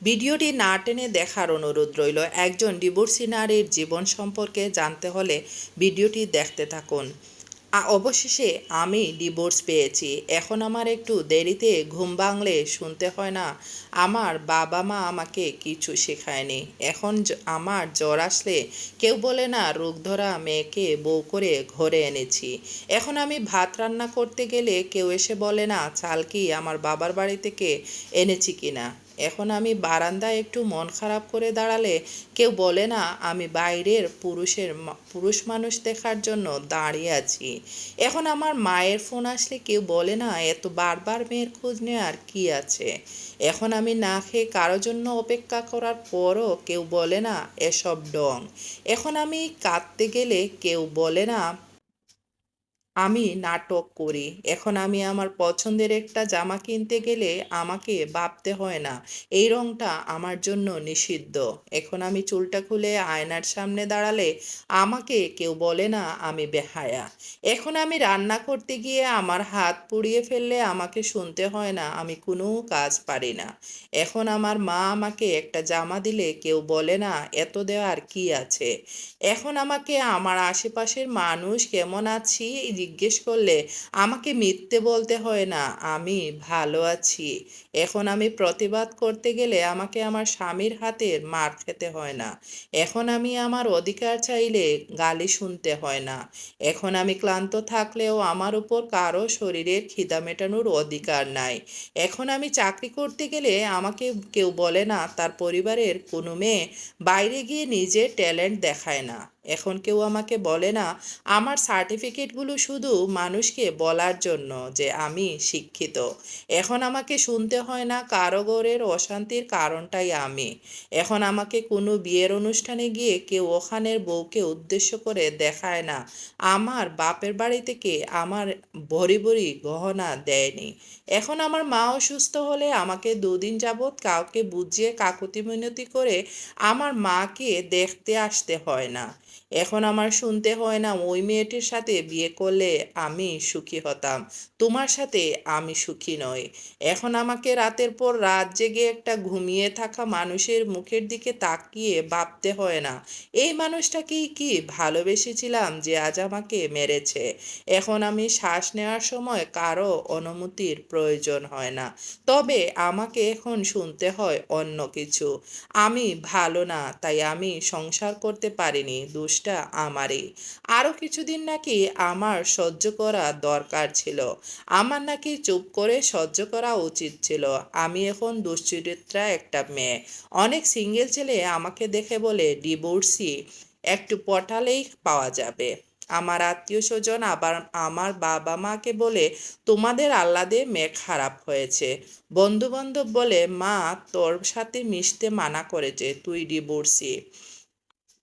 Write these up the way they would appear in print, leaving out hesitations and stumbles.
ভিডিওটি না টেনে দেখার অনুরোধ রইল। একজন ডিভোর্সি নারীর জীবন সম্পর্কে জানতে হলে ভিডিওটি দেখতে থাকুন। অবশেষে আমি ডিভোর্স পেয়েছি। এখন আমার একটু দেরিতে ঘুম ভাঙলে শুনতে হয় না, আমার বাবা মা আমাকে কিছু শেখায়নি। এখন আমার জ্বর আসলে কেউ বলে না রোগ ধরা মেয়েকে বউ করে ঘরে এনেছি। এখন আমি ভাত রান্না করতে গেলে কেউ এসে বলে না চাল কি আমার বাবার বাড়ি থেকে এনেছি কিনা। এখন আমি বারান্দায় একটু মন খারাপ করে দাঁড়ালে কেউ বলে না আমি বাইরের পুরুষ মানুষ দেখার জন্য দাঁড়িয়ে আছি। এখন আমার মায়ের ফোন আসলে কেউ বলে না এত বারবার মেয়ের খোঁজ নেওয়ার কি আছে। এখন আমি না খেয়ে কারোর জন্য অপেক্ষা করার পরও কেউ বলে না এসব ডং। এখন আমি কাঁদতে গেলে কেউ বলে না আমি নাটক করি। এখন আমি আমার পছন্দের একটা জামা কিনতে গেলে আমাকে ভাবতে হয় না এই রংটা আমার জন্য নিষিদ্ধ। এখন আমি চুলটা খুলে আয়নার সামনে দাঁড়ালে আমাকে কেউ বলে না আমি বেহায়া। এখন আমি রান্না করতে গিয়ে আমার হাত পুড়িয়ে ফেললে আমাকে শুনতে হয় না আমি কোনো কাজ পারি না। এখন আমার মা আমাকে একটা জামা দিলে কেউ বলে না এত দেওয়ার কি আছে। এখন আমাকে আমার আশেপাশের মানুষ কেমন আছি জিজ্ঞেস করলে আমাকে মিথ্যে বলতে হয় না আমি ভালো আছি। এখন আমি প্রতিবাদ করতে গেলে আমাকে আমার স্বামীর হাতের মার খেতে হয় না। এখন আমি আমার অধিকার চাইলে গালি শুনতে হয় না। এখন আমি ক্লান্ত থাকলেও আমার উপর কারো শরীরের খিদা মেটানোর অধিকার নাই। এখন আমি চাকরি করতে গেলে আমাকে কেউ বলে না তার পরিবারের কোনো মেয়ে বাইরে গিয়ে নিজের ট্যালেন্ট দেখায় না। এখন কেউ আমাকে বলে না আমার সার্টিফিকেটগুলো শুধু মানুষকে বলার জন্য যে আমি শিক্ষিত। এখন আমাকে শুনতে হয় না কারো ঘরের অশান্তির কারণটাই আমি। এখন আমাকে কোনো বিয়ের অনুষ্ঠানে গিয়ে কেউ ওখানের বউকে উদ্দেশ্য করে দেখায় না আমার বাপের বাড়ি থেকে আমার ভরি ভরি গহনা দেয়নি। এখন আমার মা অসুস্থ হলে আমাকে দুদিন যাবৎ কাউকে বুঝিয়ে কাকুতি মিনতি করে আমার মাকে দেখতে আসতে হয় না। এখন আমার শুনতে হয় না ওই মেয়েটির সাথে বিয়ে করলে আমি সুখী হতাম, তোমার সাথে আমি সুখী নই। এখন আমাকে রাতের পর রাত জেগে একটা ঘুমিয়ে থাকা মানুষের মুখের দিকে তাকিয়ে ভাবতে হয় না এই মানুষটাকেই কি ভালোবেসেছিলাম যে আজ আমাকে মেরেছে। এখন আমি শ্বাস নেওয়ার সময় কারো অনুমতির প্রয়োজন হয় না। তবে আমাকে এখন শুনতে হয় অন্য কিছু, আমি ভালো না তাই আমি সংসার করতে পারিনি, দোষটা আমারই। আরও কিছুদিন নাকি আমার সহ্য করা দরকার ছিল, আমার নাকি চুপ করে সহ্য করা উচিত ছিল। আমি এখন দুশ্চরিত্রা একটা মেয়ে। অনেক সিঙ্গেল ছেলে আমাকে দেখে বলে ডিভোর্সি একটু পটালেই পাওয়া যাবে। আমার আত্মীয় স্বজন আবার আমার বাবা মাকে বলে তোমাদের আহ্লাদে মেয়ে খারাপ হয়েছে। বন্ধু বান্ধব বলে মা তোর সাথে মিশতে মানা করেছে, তুই ডিভোর্সি।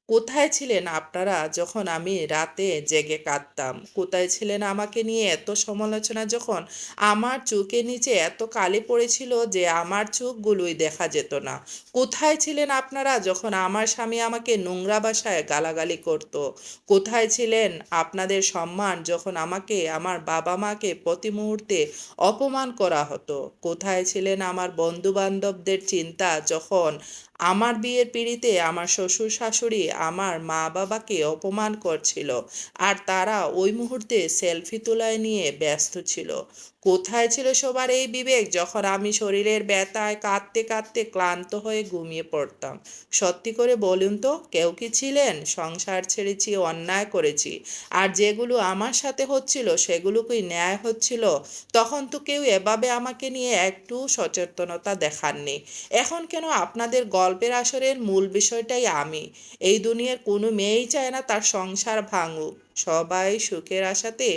কোথায় ছিলেন আপনারা যখন আমি রাতে জেগে কাঁদতাম? কোথায় ছিলেন আমাকে নিয়ে এত সমালোচনা যখন আমার চোখের নিচে এত কালি পড়েছিল যে আমার চোখগুলোই দেখা যেত না? কোথায় ছিলেন আপনারা যখন আমার স্বামী আমাকে নোংরা ভাষায় গালাগালি করত? কোথায় ছিলেন আপনাদের সম্মান যখন আমাকে আমার বাবা মাকে প্রতি মুহূর্তে অপমান করা হতো? কোথায় ছিলেন আমার বন্ধু বান্ধবদের চিন্তা যখন আমার বিয়ের পিঁড়িতে আমার শ্বশুর শাশুড়ি আমার মা বাবাকে অপমান করছিল আর তারা ওই মুহূর্তে সেলফি তোলায় নিয়ে ব্যস্ত ছিল? কোথায় ছিল সবার এই বিবেক যখন আমি শরীরের ব্যথায় কাঁদতে কাঁদতে ক্লান্ত হয়ে ঘুমিয়ে পড়তাম? সত্যি করে বলুন তো কেউ কি ছিলেন? সংসার ছেড়েছি, অন্যায় করেছি, আর যেগুলো আমার সাথে হচ্ছিল সেগুলো কি ন্যায় হচ্ছিল? তখন তো কেউ এভাবে আমাকে নিয়ে একটু সচেতনতা দেখাননি। এখন কেন আপনাদের গল্পের আসরের মূল বিষয়টাই আমি? এই দুনিয়ার কোনো মেয়েই চায় না তার সংসার ভাঙুক, সবাই সুখের আশাতে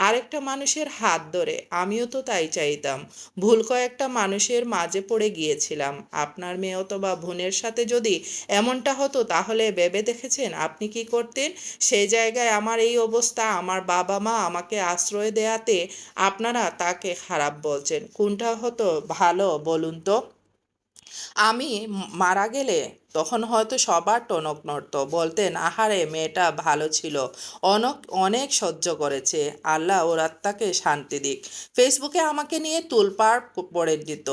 আরেকটা মানুষের হাত ধরে। আমিও তো তাই চাইতাম। ভুল কয়েকটা মানুষের মাঝে পড়ে গিয়েছিলাম। আপনার মেয়ে অথবা বোনের সাথে যদি এমনটা হতো তাহলে ভেবে দেখেছেন আপনি কি করতেন? সেই জায়গায় আমার এই অবস্থা, আমার বাবা মা আমাকে আশ্রয় দেয়াতে আপনারা তাকে খারাপ বলছেন, কোনটা হতো ভালো বলুন তো? আমি মারা গেলে তখন হয়তো সবার টনক নড়তো, বলতেন আহারে মেয়েটা ভালো ছিল, অনেক অনেক সহ্য করেছে, আল্লাহ ওর আত্মাকে শান্তি দিক। ফেসবুকে আমাকে নিয়ে তোলপাড় পড়ে দিত,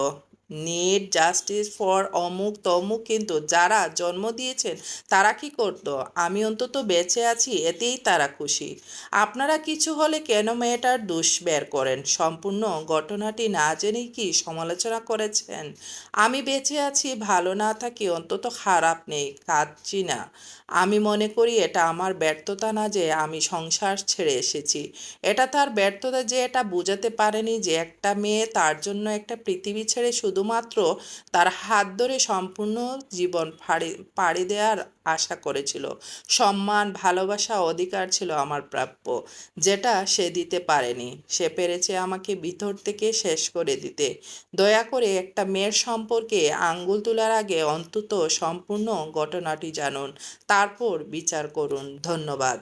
নিড জাস্টিস ফর অমুক তমুক, কিন্তু যারা জন্ম দিয়েছেন তারা কি করতো? আমি অন্তত বেঁচে আছি, এতেই তারা খুশি। আপনারা কিছু হলে কেন মেয়েটার দোষ বের করেন? সম্পূর্ণ ঘটনাটি না জেনেই কি সমালোচনা করেছেন? আমি বেঁচে আছি, ভালো না থাকি, অন্তত খারাপ নেই, কাঁদছি না। আমি মনে করি এটা আমার ব্যর্থতা না যে আমি সংসার ছেড়ে এসেছি। এটা তার ব্যর্থতা যে এটা বোঝাতে পারেনি যে একটা মেয়ে তার জন্য একটা পৃথিবী ছেড়ে শুধুমাত্র তার হাত ধরে সম্পূর্ণ জীবন পাড়ি দেওয়ার আশা করেছিল। সম্মান, ভালোবাসা, অধিকার ছিল আমার প্রাপ্য, যেটা সে দিতে পারেনি। সে পেরেছে আমাকে ভিতর থেকে শেষ করে দিতে। দয়া করে একটা মেয়ের সম্পর্কে আঙ্গুল তোলার আগে অন্তত সম্পূর্ণ ঘটনাটি জানুন, তারপর বিচার করুন। ধন্যবাদ।